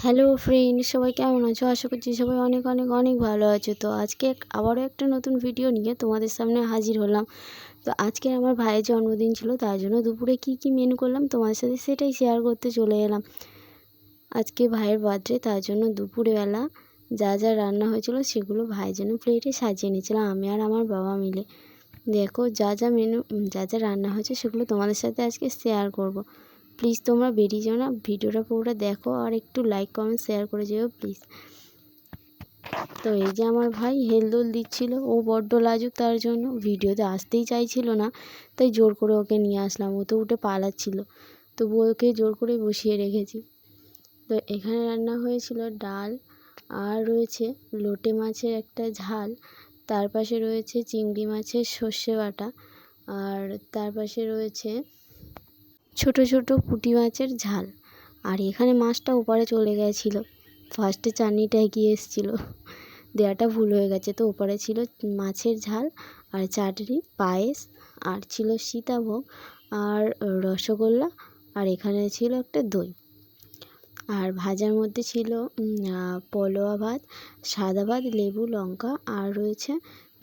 Hello friend, সবাই কেমন আছো? আশা করছি সবাই অনেক অনেক অনেক ভালো আছো। তো আজকে আবারও একটা নতুন ভিডিও নিয়ে তোমাদের সামনে হাজির হলাম। তো আজকে আমার ভাইয়ের জন্মদিন ছিল, তার জন্য দুপুরে কি মেনু করলাম তোমাদের সাথে সেটাই শেয়ার করতে চলে এলাম। আজকে ভাইয়ের বার্থডে, তার জন্য দুপুরবেলা যা যা রান্না হয়েছিল সেগুলো ভাইয়ের জন্য প্লেটে সাজিয়ে নিয়েছিলাম আমি আর আমার বাবা মিলে। দেখো যা যা রান্না হয়েছে সেগুলো তোমাদের সাথে আজকে শেয়ার করব। প্লিজ তোমরা বেরিয়ে যাও না, ভিডিওটা পুরোটা দেখো আর একটু লাইক কমেন্ট শেয়ার করে যেও প্লিজ। তো এই যে আমার ভাই হেলদোল দিচ্ছিল, ও বড্ড লাজুক, তার জন্য ভিডিওতে আসতেই চাইছিল না, তাই জোর করে ওকে নিয়ে আসলাম। ও তো উঠে পালাচ্ছিল, তবু ওকে জোর করে বসিয়ে রেখেছি। তো এখানে রান্না হয়েছিল ডাল, আর রয়েছে লোটে মাছের একটা ঝাল, তার পাশে রয়েছে চিংড়ি মাছের সর্ষে বাটা, আর তার পাশে রয়েছে ছোট ছোট পুঁটি মাছের ঝাল। আর এখানে মাছটা ওপারে চলে গেছিলো, ফার্স্টে চাটনিটা এগিয়ে এসেছিলো, দেওয়াটা ভুল হয়ে গেছে। তো ওপারে ছিল মাছের ঝাল আর চাটনি, পায়েস, আর ছিল সীতাভোগ আর রসগোল্লা, আর এখানে ছিল একটা দই। আর ভাজার মধ্যে ছিল পলোয়া ভাত, সাদা ভাত, লেবু লঙ্কা, আর রয়েছে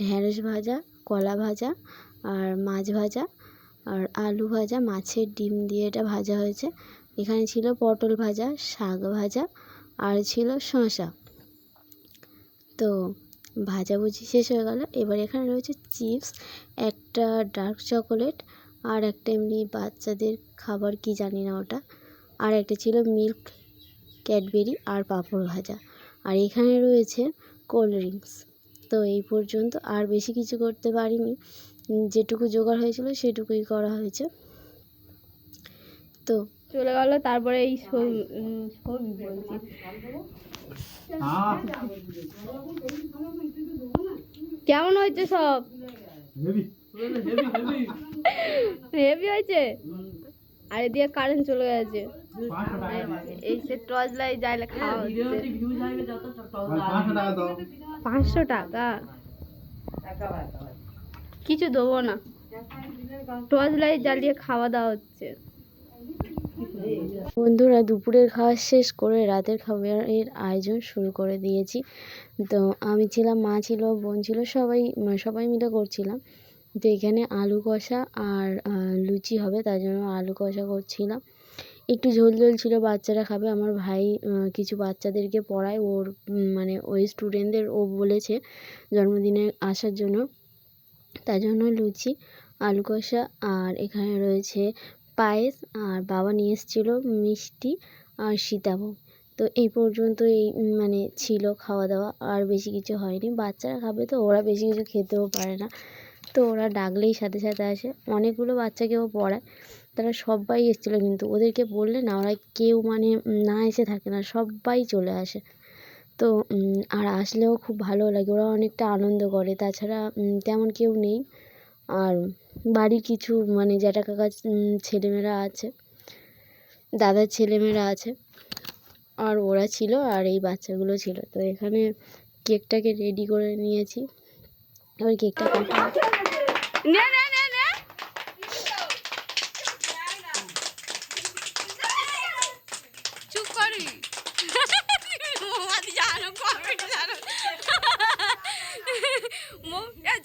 ঢেঁড়স ভাজা, কলা ভাজা, আর মাছ ভাজা, আর আলু ভাজা, মাছের ডিম দিয়ে এটা ভাজা হয়েছে। এখানে ছিল পটল ভাজা, শাক ভাজা, আর ছিল শসা। তো ভাজাভুজি শেষ হয়ে গেল। এবার এখানে রয়েছে চিপস, একটা ডার্ক চকোলেট, আর একটা এমনি বাচ্চাদের খাবার কি জানি না ওটা, আর একটা ছিল মিল্ক ক্যাডবেরি, আর পাঁপড় ভাজা। আর এখানে রয়েছে কোল্ড ড্রিঙ্কস। তো এই পর্যন্ত, আর বেশি কিছু করতে পারিনি, যেটুকু জোগাড় হয়েছিল সেটুকুই করা হয়েছে। তো চলে গেল। তারপরে এই ছবি বলছি, কেমন হয়েছে সব? হেভি হয়েছে। আর এদিকে কারেন্ট চলে গেছে, এই সে টর্চ লাইট জ্বালিয়ে খাওয়া হচ্ছে। 500 টাকা কিছু দেবো না, টর্চ লাইট জ্বালিয়ে খাওয়া দাওয়া হচ্ছে। বন্ধুরা, দুপুরের খাওয়া শেষ করে রাতের খাবারের আয়োজন শুরু করে দিয়েছি। তো আমি ছিলাম, মা ছিল, বোন ছিল, সবাই মিলে করছিলাম। তো এখানে আলু কষা আর লুচি হবে, তার জন্য আলু কষা করছিলাম। একটু ঝোল ঝোল ছিল, বাচ্চারা খাবে। আমার ভাই কিছু বাচ্চাদেরকে পড়ায়, ওর মানে ওই স্টুডেন্টদের ও বলেছে জন্মদিনে আসার জন্য, তার জন্য লুচি, আলু কষা, আর এখানে রয়েছে পায়েস, আর বাবা নিয়ে এসেছিলো মিষ্টি আর সীতাভোগ। তো এই পর্যন্ত মানে ছিল খাওয়া দাওয়া, আর বেশি কিছু হয়নি। বাচ্চারা খাবে তো ওরা বেশি কিছু খেতেও পারে না, তো ওরা ডাকলেই সাথে সাথে আসে। অনেকগুলো বাচ্চাকেও পড়ায়, তারা সবাই এসেছিলো, কিন্তু ওদেরকে বললে না ওরা কেউ মানে না এসে থাকে না, সবাই চলে আসে। তো আর আসলেও খুব ভালো লাগে, ওরা অনেকটা আনন্দ করে। তাছাড়া তেমন কেউ নেই। আর বাড়ির কিছু মানে জ্যাঠা কাকার ছেলেমেয়েরা আছে, দাদার ছেলেমেয়েরা আছে, আর ওরা ছিল, আর এই বাচ্চাগুলো ছিল। তো এখানে কেকটাকে রেডি করে নিয়েছি, এবার কেকটা কাটা। চুপ করবি,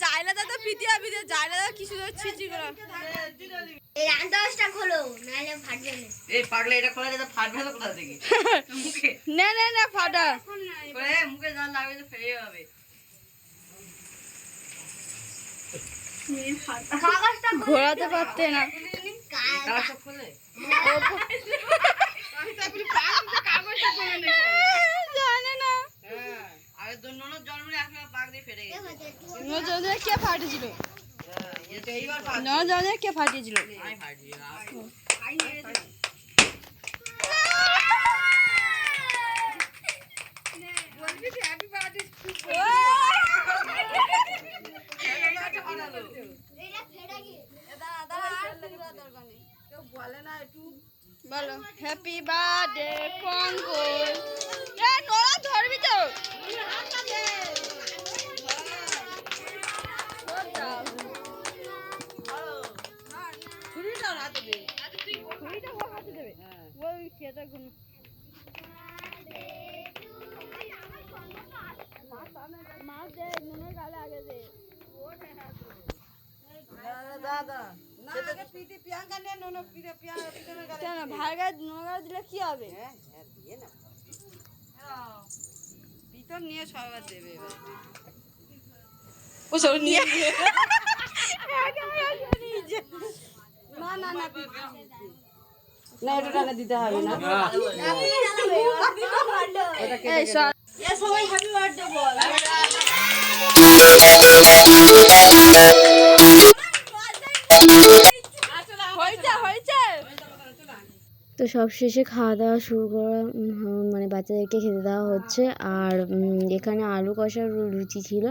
জাইলা দাদা পিতিয়া পিতিয়া জাইলা দাদা কিছু ছিচি করে এই রান্নাটা খোলো নালে ফাটবে না। এই পাগলে এটা খোলা যেটা ফাটবে না কোথা থেকে? মুখে না না না ফাটা করে মুখে জল লাগবে তো ফেলে হবে। ঘোরাতে পারতে না, কাগজটা খোলে জানে না। আগে ননদ জন্মে একবার পাক দিয়ে ফেটে গেছে। নজরে কে ফাটিয়েছিল? এটা এইবার পাক নজরে কে ফাটিয়েছিল? আমি ফাটিয়ে বলবি হ্যাপি বার্থডে বলো হ্যাপি বার্থডে পঙ্কজ। এ তোরা ধরবি তো, ছুরিটা হাতে দেবে, ছুরিটা হাতে দেবে, ওই খেতে কেন ভাই গায়ে নুন গায়ে দিলে কি হবে? পিতর নিয়ে সবার দেবে এবার ও সব নিয়ে না না না না ওটা টাকা দিতে হবে না এই সব সবাই হ্যাপি বার্থডে বল। হয়েছে হয়েছে। তো সব শেষে খাওয়া দাওয়া শুরু করা মানে বাচ্চাদেরকে খেতে দেওয়া হচ্ছে। আর এখানে আলু কষার রুচি ছিল,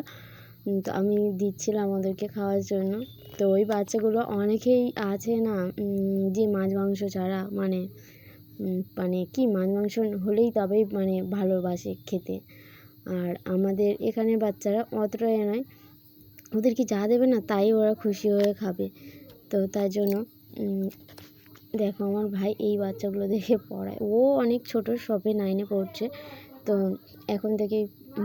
তো আমি দিচ্ছিলাম ওদেরকে খাওয়ার জন্য। তো ওই বাচ্চাগুলো অনেকেই আছে না যে মাছ মাংস ছাড়া মানে মানে কি মাছ মাংস হলেই তবেই মানে ভালোবাসে খেতে। আর আমাদের এখানে বাচ্চারা অতটা নয়, ওদেরকে যা দেবে না তাই ওরা খুশি হয়ে খাবে। তো তার জন্য দেখো আমার ভাই এই বাচ্চাগুলো দেখে পড়ায়। ও অনেক ছোট, সবে 9-এ পড়ছে। তো এখন থেকেই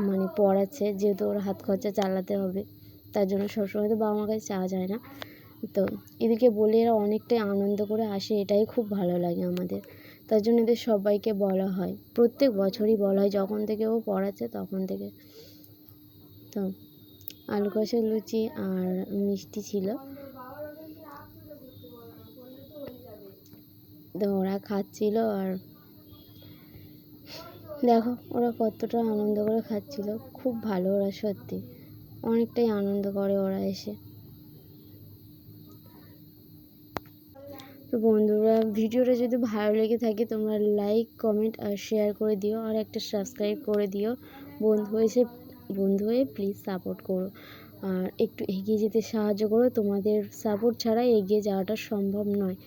মানে পড়াচ্ছে, যেহেতু ওর হাত খরচা চালাতে হবে, তার জন্য সবসময় তো বাবা মার কাছে চাওয়া যায় না। তো এদেরকে বলে এরা অনেকটাই আনন্দ করে আসে, এটাই খুব ভালো লাগে আমাদের। তার জন্য এদের সবাইকে বলা হয়, প্রত্যেক বছরই বলা হয় যখন থেকে ও পড়াচ্ছে তখন থেকে। তো আলু কষা, লুচি আর মিষ্টি ছিল। তো ওরা খাচ্ছিল, আর দেখো ওরা কতটা আনন্দ করে খাচ্ছিল। খুব ভালো, ওরা সত্যি অনেকটাই আনন্দ করে ওরা এসে। তো বন্ধুরা, ভিডিওটা যদি ভালো লেগে থাকে তোমরা লাইক, কমেন্ট আর শেয়ার করে দিও, আর একটা সাবস্ক্রাইব করে দিও। বন্ধু হয়ে প্লিজ সাপোর্ট করো, আর একটু এগিয়ে যেতে সাহায্য করো। তোমাদের সাপোর্ট ছাড়া এগিয়ে যাওয়াটা সম্ভব নয়।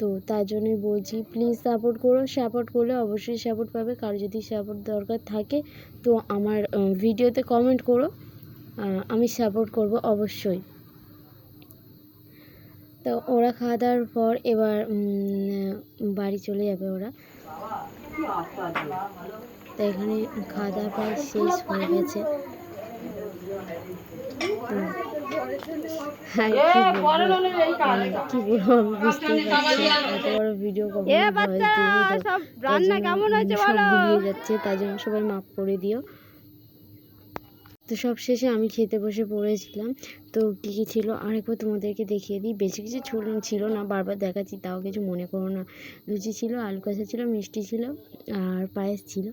তো তার জন্যই বলছি প্লিজ সাপোর্ট করো। সাপোর্ট করলে অবশ্যই সাপোর্ট পাবে। কারো যদি সাপোর্ট দরকার থাকে তো আমার ভিডিওতে কমেন্ট করো, আমি সাপোর্ট করব অবশ্যই। তো ওরা খাওয়া দাওয়ার পর এবার বাড়ি চলে যাবে ওরা। তো এখানে খাওয়া দাওয়া প্রায় শেষ হয়ে গেছে। কি বলবো আমি বুঝতেই পারছি, এত বড় ভিডিও কখনো ভয়েস দিইনি, সব রান্না কেমন হয়েছে সব বলো? গুলিয়ে যাচ্ছে, তাই জন্য সবাই মাফ করে দিও। তো সব শেষে আমি খেতে বসে পড়েছিলাম। তো কী কী ছিল আরেকবার তোমাদেরকে দেখিয়ে দিই। বেশি কিছু ছিল না, বারবার দেখাচ্ছি, তাও কিছু মনে করো না। লুচি ছিল, আলু কষা ছিল, মিষ্টি ছিল, আর পায়েস ছিল,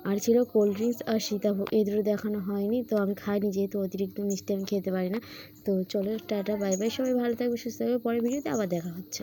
আর ছিল কোল্ড ড্রিঙ্কস আর সীতাভোগ। এই দুটো দেখানো হয়নি, তো আমি খাইনি, যেহেতু অতিরিক্ত মিষ্টি আমি খেতে পারি না। তো চলো টাটা, বাই বাই, সবাই ভালো থাকবে, সুস্থ থাকবে। পরের ভিডিওতে আবার দেখা হচ্ছে।